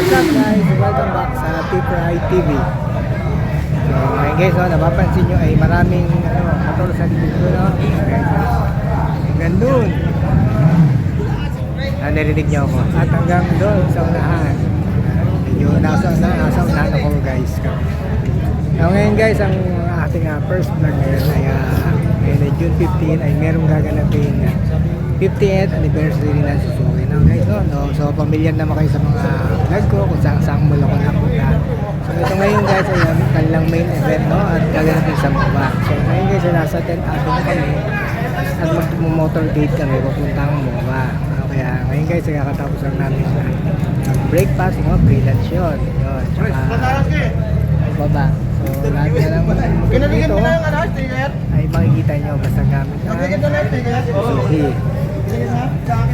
What's up guys? Welcome back sa T-Fry TV. So ngayon guys, napapansin nyo ay maraming motor sa likod ko, no? Gandun. Narinig nyo ako. At hanggang doon sa unahan. Medyo nasa unahan ako guys. So ngayon guys, ang ating first vlog ngayon ay June 15 ay merong gaganapin 50th anniversary ng Suzuki. Guys, so pamilyar naman kayo sa mga vlog ko kung saan mo lang ako napunta. So ito ngayon guys ay kanilang main event, no? At gaganapin sa MOA. So ngayon guys ay nasa 10th Avenue kami at mag-motorcade kami papuntang MOA. Kaya ngayon guys ay kakatapos lang namin breakfast, pre-lunch yun. Tsaka baba. So lahat na lang dito ay makikita nyo basta gamit ng Suzuki.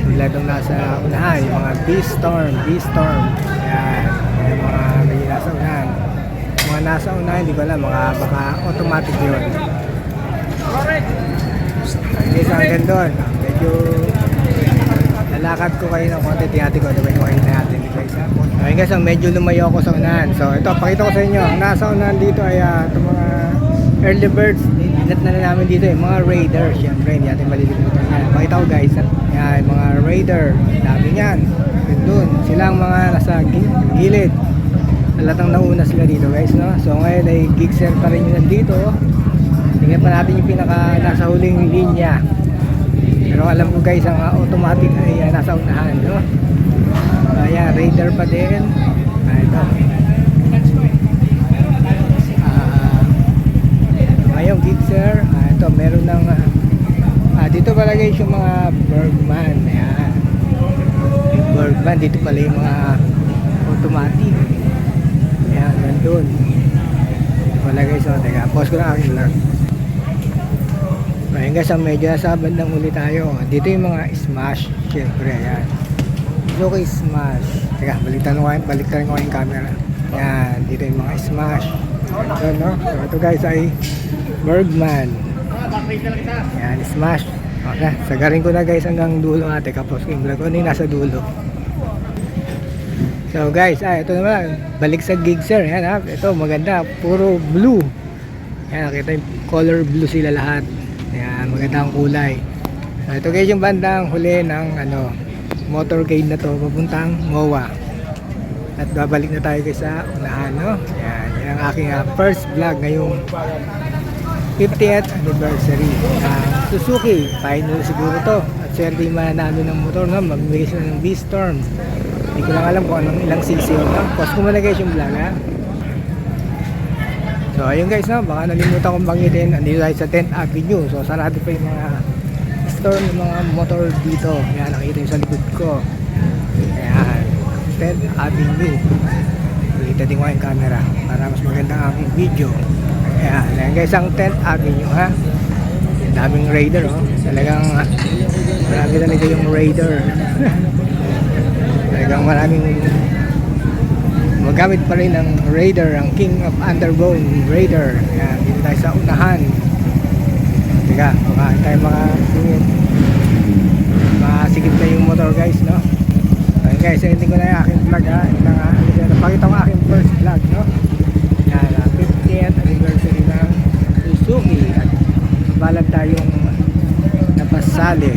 Biladong nasa unahan, yung mga B-Storm. Yan, yung mga nasa unahan. Mga nasa unahan, hindi ko alam, baka automatic yun. Hindi sa hanggang doon. Medyo lalakad ko kayo ng konti, tiyati ko, diba yung makita natin dito isa. Ayun guys, medyo lumayo ako sa unahan. So ito, pakita ko sa inyo, ang nasa unahan dito ay itong mga early birds. Inat na namin dito yung mga Raider. Siyempre, hindi natin malilimutan yan. Pakita ko guys, yan, mga Raider. Dami yan. Doon, silang mga nasa gilid. Halatang nauna sila dito guys, no? So ngayon ay Gixxer pa rin yung nandito. Tingnan pa natin yung pinaka nasa huling linya. Pero alam ko guys, ang automatic ay nasa unahan, no? Ayan, Raider pa din. Ito. Ngayong Gixxer, ito meron ng dito pala guys yung mga Bergman. Ayan. Yung Bergman, dito pala yung mga automatic. Ayan, nandun. Dito pala guys, teka, pause ko na aking vlog. Ayun guys, medyo nasa bandang uli tayo. Dito yung mga Smash, syempre, ayan. Suzuki Smash. Teka, balikan ko yung camera. Ayan, dito yung mga Smash. Ayan, no? So, ito guys ay Bergman. Ayan, Smash. Okay, sagarin ko na guys hanggang dulo ate. Kapos ko yung vlog. Ano yung nasa dulo? So guys, ito naman. Balik sa Gixxer. Ayan ha. Ito maganda. Puro blue. Ayan, nakita yung color blue sila lahat. Ayan, maganda ang kulay. So, ito guys yung bandang huli ng motorcade na to. Papuntang MOA. At babalik na tayo guys sa unahan, no? Ayan, yan ang aking first vlog ngayong 50th anniversary Suzuki. Final siguro to. At swerte yung mananalo ng motor, no? Magbigay sila ng B-Storm. Hindi ko lang alam kung anong ilang cc yun, no? Pause ko muna guys yung vlog, ha? So ayun guys, no? Baka nalimutan kong banggitin. Andito tayo sa 10th Avenue. So sarado pa yung mga store ng mga motor dito. Ayan, nakita yung sa likod ko. Ayan, 10th Avenue. Kita din ko yung camera para mas maganda ang aking video. Ayan guys, ang 10th Avenue, ha. Yung daming Raider, oh. Talagang marami talaga yung Raider. Talagang maraming magamit pa rin ng Raider, ang King of Underbone Raider. Ayan, dito tayo sa unahan. Teka, baka tayo makasigit na yung motor guys, no. Okay guys, ending ko na yung aking vlog, ha. Napakita ko aking first vlog, no. Yan, 50th anniversary ng Suzuki. At balag tayong napasali